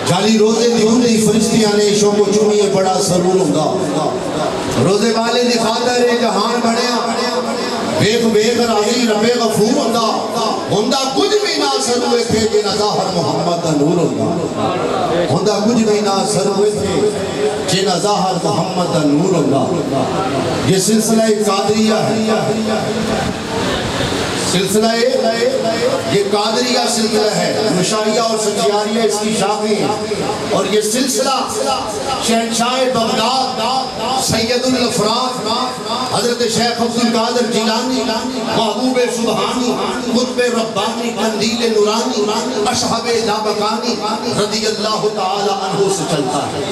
جالی روزے دیوندی فرشتیاں نے شوق و چومیے بڑا سرور ہوندا روزے والے دی خاطر جہان بڑھیا بیک بیک راضی رب غفور ہوندا کچھ بھی نہ سروے تھے جنہ ظاہر محمد دا نور ہوندا کچھ بھی نہ سروے تھے جنہ ظاہر محمد دا نور ہوندا یہ سلسلہ قادریہ ہے سلسلہ یہ قادریہ سلسلہ ہے مشاہیہ اور سچیاریہ اس کی شاخیں ہیں اور یہ سلسلہ شہنشاہ بغداد سید الافراد حضرت شیخ عبدالقادر جیلانی محبوب سبحانی قطب ربانی قندیل نورانی اشہب لابقانی رضی اللہ تعالی عنہ سے چلتا ہے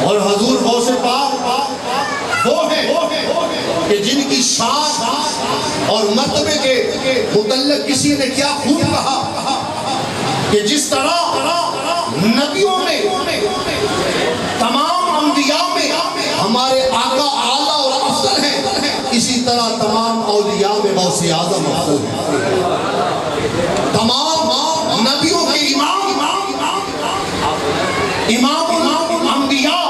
اور حضور غوث پاک وہ ہیں کہ جن کی شان اور مرتبے کے متعلق کسی نے کیا خوب کہا کہ جس طرح نبیوں میں تمام انبیاء میں ہمارے آقا اعلیٰ اور افضل ہیں اسی طرح تمام اولیاء میں غوث اعظم افضل ہیں تمام نبیوں کے امام الانبیاء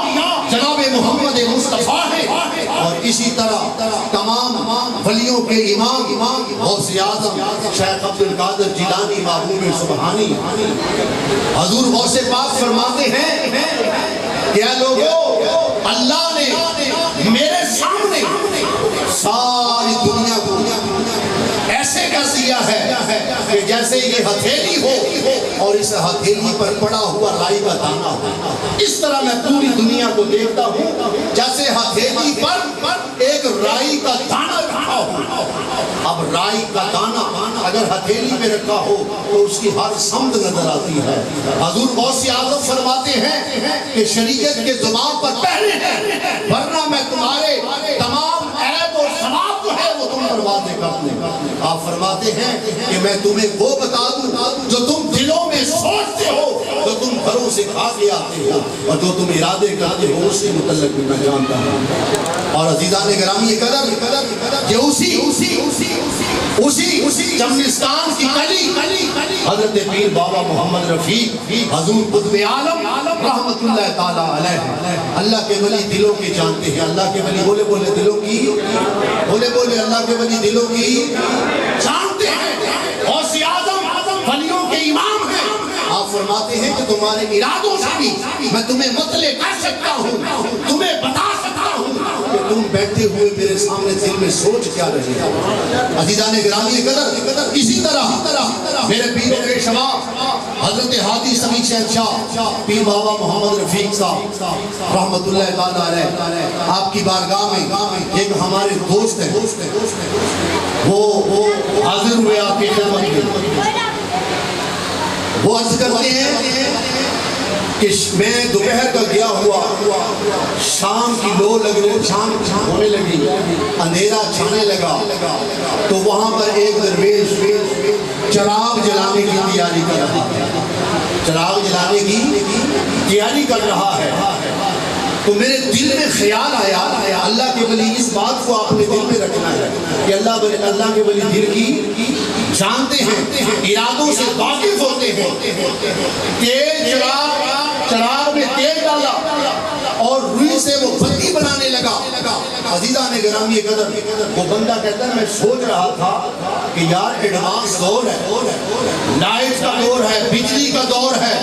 جناب محمد مصطفیٰ ہیں اور اسی طرح تمام ولیوں کے امام غوث اعظم شیخ عبدالقادر جیلانی محبوب سبحانی حضور غوث پاک فرماتے ہیں کہ اے لوگو اللہ نے میرے سامنے ساری دنیا کو ایسے کر دیا ہے کہ جیسے یہ ہتھیلی ہو اور اس ہتھیلی پر پڑا ہوا رائی کا دانہ ہو اس طرح میں پوری دنیا کو دیکھتا ہوں جیسے ہتھیلی پر ایک رائی کا دانہ رکھا ہو اب رائی کا دانہ اگر ہتھیلی میں رکھا ہو تو اس کی ہر سمت نظر آتی ہے حضور غوث اعظم فرماتے ہیں کہ شریعت کے زبان پر پہلے ہیں ورنہ میں تمہارے تمام عیب اور ثواب جو ہے وہ تم پر واضح کر دوں آپ فرماتے ہیں کہ میں تمہیں وہ بتا دوں جو تم دلوں میں سوچتے ہو جو تم گھروں سے کھا کے آتے ہو اور جو تم ارادے کرتے ہو اس کے متعلق بھی میں جانتا ہوں اور عزیزان گرامی قدر یہ اسی جمنستان کی کلی حضرت پیر بابا محمد رفیق حضور قطب عالم رحمت اللہ تعالیٰ علیہ اللہ کے ولی دلوں کی جانتے ہیں اللہ کے ولی بولے بولے دلوں کی بولے اللہ کے ولی دلوں کی جانتے ہیں غوث اعظم ولیوں کے امام ہیں آپ فرماتے ہیں کہ تمہارے ارادوں سے بھی میں تمہیں مطلع کر سکتا ہوں تمہیں بتا سکتا ہوں کہ تم بیٹھے ہوئے میرے سامنے دل میں سوچ کیا رہے ہیں عزیزان گرامی قدر اسی طرح میرے پیر و شباب حضرت ہادی سمیع شہنشاہ پیر بابا محمد رفیق صاحب رحمت اللہ تعالیٰ علیہ آپ کی بارگاہ میں ایک ہمارے دوست ہیں وہ حاضر ہوئے آپ کی خدمت میں وہ عرض کرتے ہیں کہ میں دوپہر کا گیا ہوا شام کی لو شام ہونے لگی اندھیرا چھانے لگا تو وہاں پر ایک درویش چراغ جلانے کی تیاری کر رہا ہے چراغ جلانے کی تیاری کر رہا ہے تو میرے دل میں خیال آیا اللہ کے ولی اس بات کو اپنے دل میں رکھنا ہے کہ اللہ کے ولی دل کی جانتے ہیں ارادوں سے واقف ہوتے ہیں تیل چراغ میں تیل ڈالا اور روئی سے وہ بتی بنانے لگا عزیزان گرامی قدر وہ بندہ کہتا ہے میں سوچ رہا تھا کہ یار ایڈوانس دور ہے لائٹ کا دور ہے بجلی کا دور ہے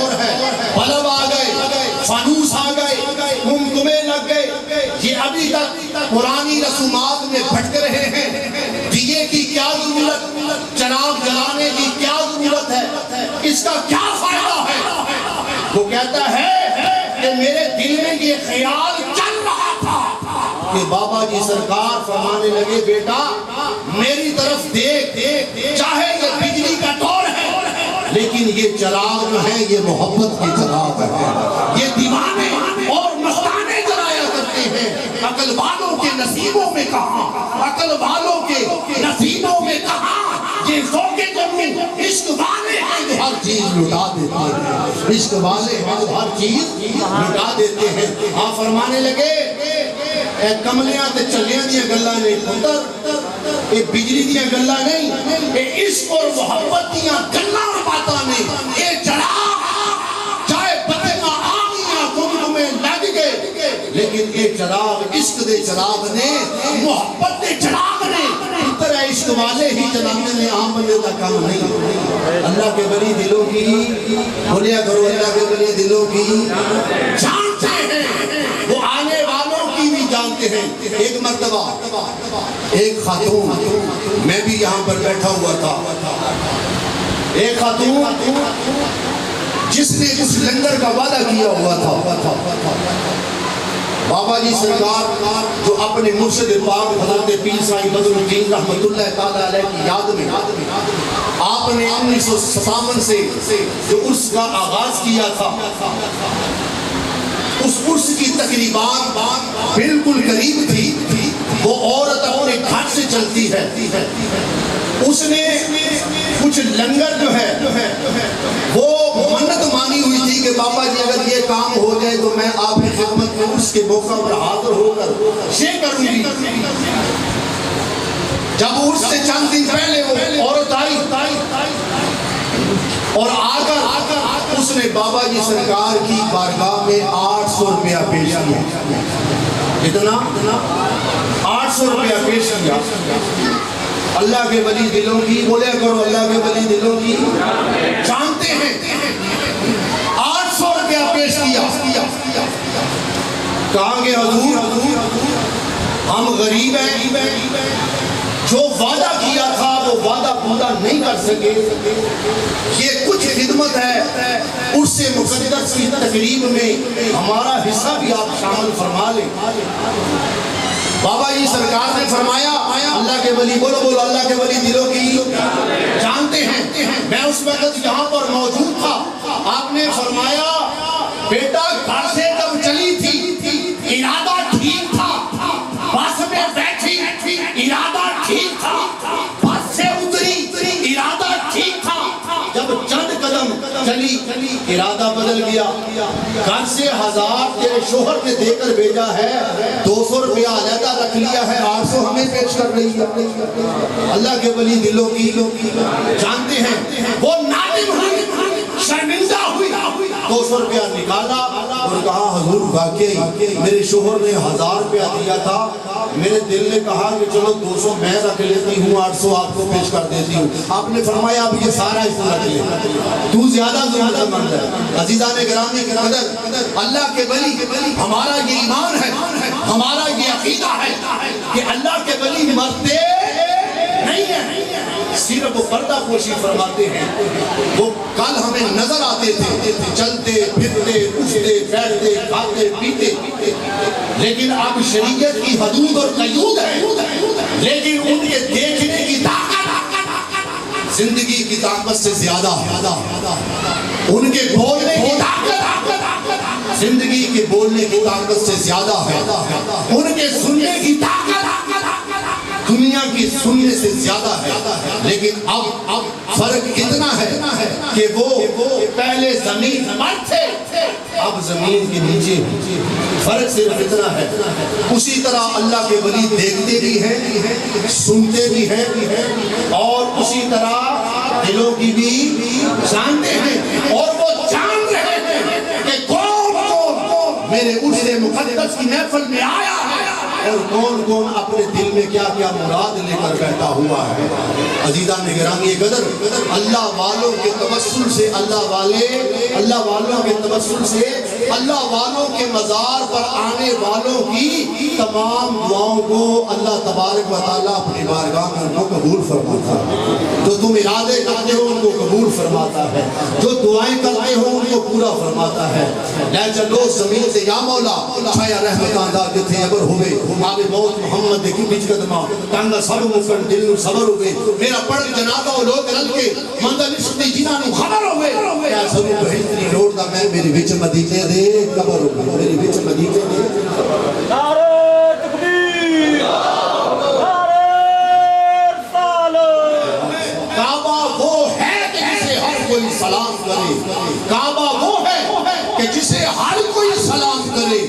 بلب آ گئے فانوس آ گئے تمہیں لگ گئے یہ ابھی تک پرانی رسومات میں بھٹک رہے ہیں، دیے کی کیا ضرورت، چراغ جلانے کی کیا ضرورت ہے، اس کا کیا فائدہ ہے؟ وہ کہتا ہے کہ میرے دل میں یہ خیال چل رہا تھا کہ بابا جی سرکار فرمانے لگے بیٹا میری طرف دیکھ، چاہے یہ بجلی کا دور ہے لیکن یہ چراغ جو ہے یہ محبت کی چراغ ہے، یہ دیوانے اور مستانے جلایا کرتے ہیں، عقل والوں کے نصیبوں میں کہاں، عقل والوں کے نصیبوں میں کہاں، یہ ذوق جنون عشق والے ہیں جو ہر چیز لٹا دیتے ہیں، عشق والے ہیں جو ہر چیز لٹا دیتے ہیں۔ آپ فرمانے لگے اے کملیاں تے چلیاں دیا گلہ نہیں پتر، اے بجلی دیا گلہ نہیں، اے عشق اور محبت دیا گلہ اور باتا نہیں، اے چراغ چاہے بتنا آگیاں کم میں لگ گئے لیکن اے چراغ عشق دے چراغ نے، محبت دے چراغ نے، اتر عشق والے ہی چلانے نے، عام بندے دا کام نہیں۔ اللہ کے بلی دلوں کی بولیا کرو، اللہ کے بلی دلوں کی جانتے ہیں، وہ آنے والوں کی بھی جانتے ہیں۔ ایک مرتبہ ایک خاتون، میں بھی یہاں پر بیٹھا ہوا تھا، ایک خاتون جس نے اس لنگر کا وعدہ کیا ہوا تھا، بابا جی سرکار جو اپنے مرشد پاک حضرت پیر سائیں بدر الدین رحمت اللہ تعالیٰ علیہ کی یاد میں آپ نے 1957 سے جو عرس کا آغاز کیا تھا، اس عرس کی تقریبات بالکل قریب تھی، وہ عورت اپنے گھر سے چلتی ہے، اس نے کچھ لنگر جو ہے وہ منت مانی ہوئی تھی کہ بابا جی اگر یہ کام ہو جائے تو میں آپ کی خدمت میں اس کے موقع پر حاضر ہو کر یہ کروں گی۔ جب اس سے چند دن پہلے وہ عورت آئی اور آ کر اس نے بابا جی سرکار کی بارگاہ میں 800 روپیہ پیش کیا، کتنا؟ 800 روپیہ پیش کیا۔ اللہ کے ولی دلوں کی بولے کرو، اللہ کے ولی دلوں کی جانتے ہیں، 800 روپیہ پیش کیا، کہا کہ حضور ہم غریب ہیں، جو وعدہ کیا تھا وہ وعدہ پورا نہیں کر سکے، یہ کچھ خدمت ہے، اس سے مقدس کی تقریب میں ہمارا حصہ بھی آپ شامل فرما لیں۔ بابا جی سرکار نے فرمایا، اللہ کے ولی بولو بولو، اللہ کے ولی دلوں کی جانتے ہیں، میں اس وقت یہاں پر موجود تھا، آپ نے فرمایا بیٹا گھر سے جب چلی تھی ارادہ ٹھیک تھا، بس میں بیٹھی ارادہ ٹھیک تھا، بس سے اتری ارادہ ٹھیک تھا، جب چند قدم چلی ارادہ بدل گیا، گھر سے 1000 تیرے شوہر نے دے کر بھیجا ہے، 200 روپیہ علیحدہ رکھ لیا ہے، 800 ہمیں پیش کر رہی ہے۔ اللہ کے ولی دلوں کی جانتے ہیں، وہ نادم ہوئی، شرمندہ ہوئی، 200 روپیہ نکالا اور کہا حضور واقعی میرے شوہر نے 1000 روپیہ دیا تھا، میرے دل نے کہا کہ چلو 200 میں رکھ لیتی ہوں، 800 آپ کو پیش کر دیتی ہوں۔ آپ نے فرمایا اب یہ سارا اس کو رکھ لے، تو زیادہ ضرورت مند ہے۔ عزیزان گرامی کے قدر، اللہ کے ولی ہمارا یہ ایمان ہے، ہمارا یہ عقیدہ ہے کہ اللہ کے ولی مرتے نہیں ہیں، صرف وہ پردہ پوشی فرماتے ہیں۔ وہ کل ہمیں نظر آتے تھے، چلتے پھرتے اٹھتے بیٹھتے کھاتے پیتے، لیکن اب شریعت کی حدود اور قیود ہے، لیکن ان کے دیکھنے کی طاقت زندگی کی طاقت سے زیادہ ہے، ان کے بولنے کی طاقت زندگی کے بولنے کی طاقت سے زیادہ ہے، ان کے سننے کی طاقت دنیا کی سننے سے زیادہ ہے۔ لیکن اب فرق اتنا ہے کہ وہ پہلے زمین پر تھے، اب زمین کے نیچے، فرق صرف اتنا ہے۔ اسی طرح اللہ کے ولی دیکھتے بھی ہیں، سنتے بھی ہیں، اور اسی طرح دلوں کی بھی جانتے ہیں، اور وہ جان رہے ہیں کہ کون میرے عرس مقدس کی محفل میں آیا ہے اور کون کون اپنے دل میں کیا کیا مراد لے کر بیٹھا ہوا ہے۔ عزیزان گرامی قدر، اللہ والوں کے توسل سے، اللہ والوں کے توسل سے اللہ والوں کے مزار پر آنے والوں کی تمام دعاؤں کو اللہ تبارک و تعالیٰ اپنی بارگاہ میں ان کو قبول فرماتا ہے۔ جو تم ارادے کرتے ہو ان کو قبول فرماتا ہے، جو دعائیں کرتے ہو ان کو پورا فرماتا ہے۔ لے چلو زمین سے یا مولا چھایا رحمتاں دا جتھے ابر ہوئے آب موت محمد کی بچ قدمہ تنگا سب مکن دل نو صبر ہوئے میرا پڑھ جنازہ ہو لوگ رل کے مندہ نشتی جنہ نو خبر ہوئے کیا ضرور بہتری روڑ دا میں میری بچ مدینے دے قبر ہوئے میری بچ مدینے دے نعرہ تکبیر نعرہ رسالت۔ کعبہ وہ ہے کہ جسے ہر کوئی سلام کرے، کعبہ وہ ہے کہ جسے ہر کوئی سلام کرے،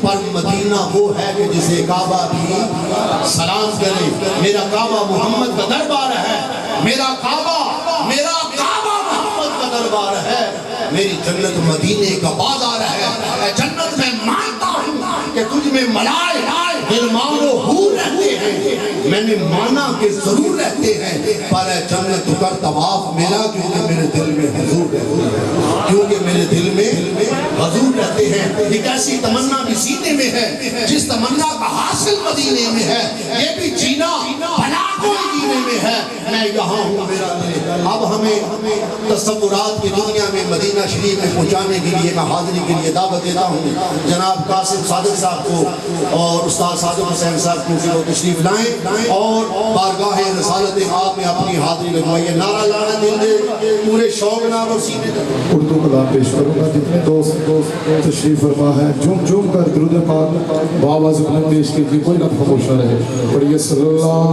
پر مدینہ وہ ہے کہ جسے کعبہ بھی سلام کرے۔ میرا کعبہ محمد کا دربار ہے، میرا کعبہ محمد کا دربار ہے، میری جنت مدینے کا بازار ہے۔ اے جنت میں مانتا ہوں کہ تجھ میں ملائے غلمان و حور رہتے ہیں، میں نے مانا کہ ضرور رہتے ہیں، پر اے جنت کر طواف میرا کیونکہ میرے دل میں حضور رہتے ہیں، کیونکہ میرے دل میں حضور رہتے ہیں۔ ایک ایسی تمنا بھی سینے میں ہے جس تمنا کا حاصل مدینے میں ہے، یہ بھی جینا بھلا کوئی جینے میں ہے۔ میں یہاں ہوں میرا دل، اب ہمیں تصورات کی دنیا میں مدینہ شریف میں پہنچانے کے لیے میں حاضری کے لیے دعوت دیتا ہوں جناب قاسم صادق صاحب کو اور استاد صادق حسین صاحب کو کہ وہ تشریف لائیں اور بارگاہ رسالت آپ میں اپنی حاضری لگوائیے۔ نعرہ لانا دل دے پورے شوق نام اور سینے تک۔ اردو کلام پیش کروں گا، جتنے دوست تشریف فرما ہے جھوم کر درود پاک بآواز بلند پیش کیجیے، کوئی لفظ خاموش نہ رہے، پڑھیے صلی اللہ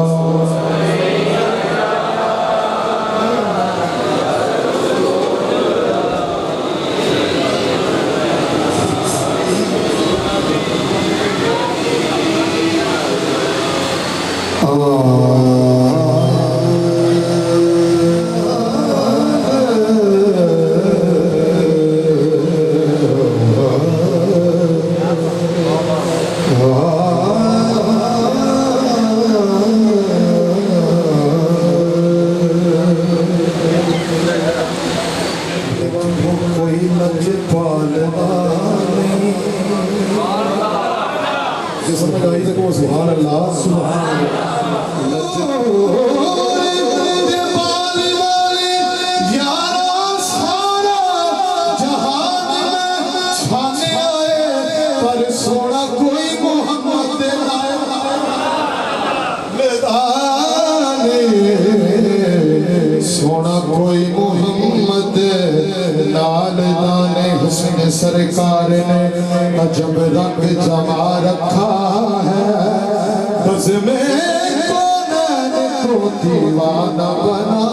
سبحان اللہ سبحان سونا کوئی محمد لال دانے حسن سرکار نے عجب رنگ جما رکھا ہے، بس میں کو دیوانہ بنا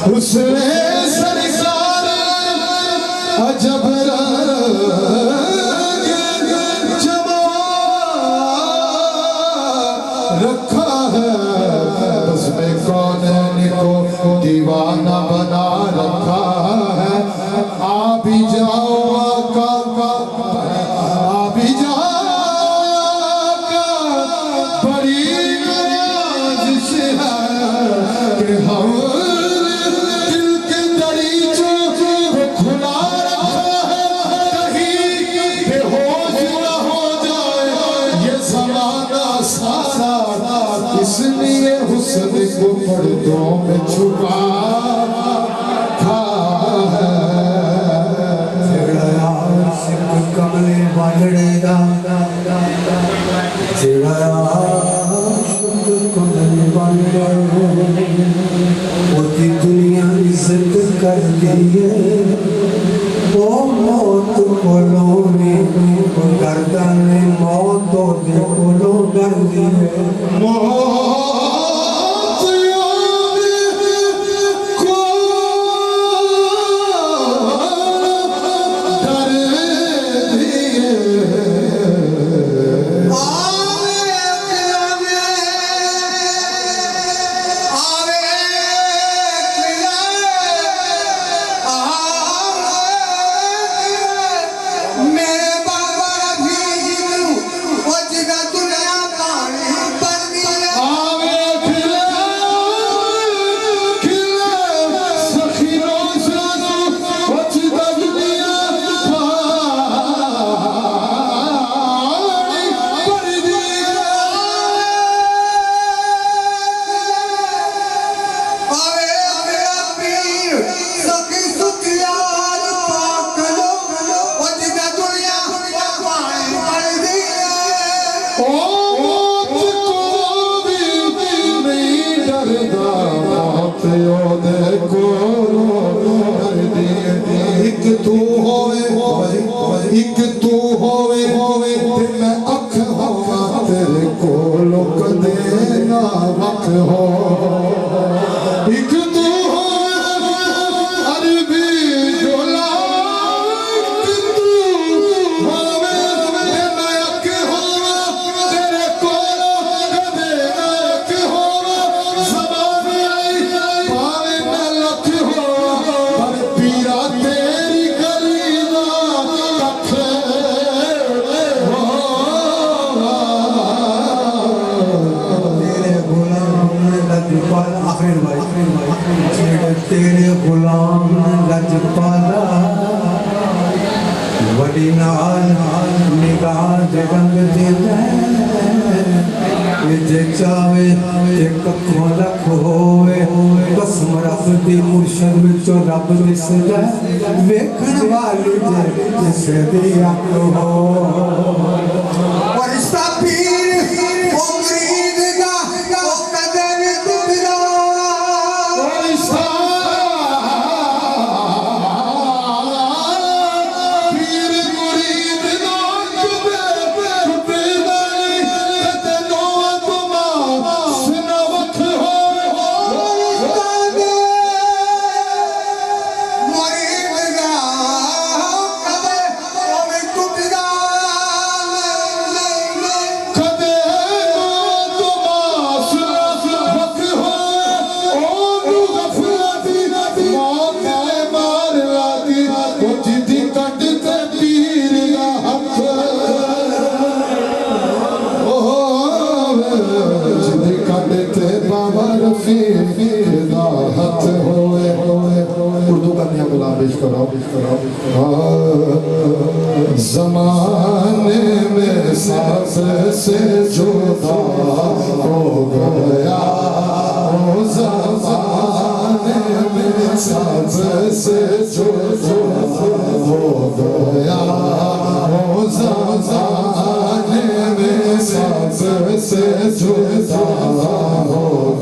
حسن سرکار عجب رنگ جما رکھا ہے، بس میں کونین کو دیوانہ بنا رکھا ہے۔ آ بھی جاؤ آقا، آ بھی جاؤ آقا، بڑی نوازش ہے کہ ہم دل کے دریچوں کو کھلا رکھا ہے، کہیں بے ہوش نہ ہو جائے یہ زمانہ سارا، اس لیے حسن کو پردوں میں چھپا رکھا ہے۔ جڑا عاشق کملے بانجڑے دا، جڑا عاشق کملے بانجڑے وہ دی دنیا عزت کر دیئے، وہ موت کولوں میں گردن موت دے کولوں کر دیئے، موت تو ہوئے ایک تو ہوئے تے میں اکھ ہوا تیرے کولو کدے نہ وکھ ہو ایک تو ہوئے عربی غلام ایک تو ہوئے تے میں اکھ ہوا تیرے کولو کدے نہ وکھ ہو زبان آئی پاوے نہ لکھ ہو پر پیرا تیری گلی دا ککھ تیرے غلام لجپال آخر بھائی تیرے غلام لجپالا وڈی نال نگاہ دے رنگ دے جے چاہے تے ککھوں لکھ ہوئے قسم رب دی مرشد وچوں رب دسدا ویکھن والی جس دی اکھ ہو فرشتہ پیر او مرید دا او کدے نہیں ٹوٹدا پیر مرید نہ کدے ٹوٹدا تے نو تما سنا وکھ ہو مرید دا کدے او نہیں ٹوٹدا کدے نو تما سنا وکھ ہو او غفلت موت نے مار لاتی او جدی کٹ تے پیر دا ہتھ جدی کٹ تے بابا رفیق دا ہتھ ہوئے اردو کا نیا غلام پیش کرو زمانے میں سب سے جدا ہو گیا زمانے میں سب سے جدا ہو گیا زمانے میں سب سے جدا ہو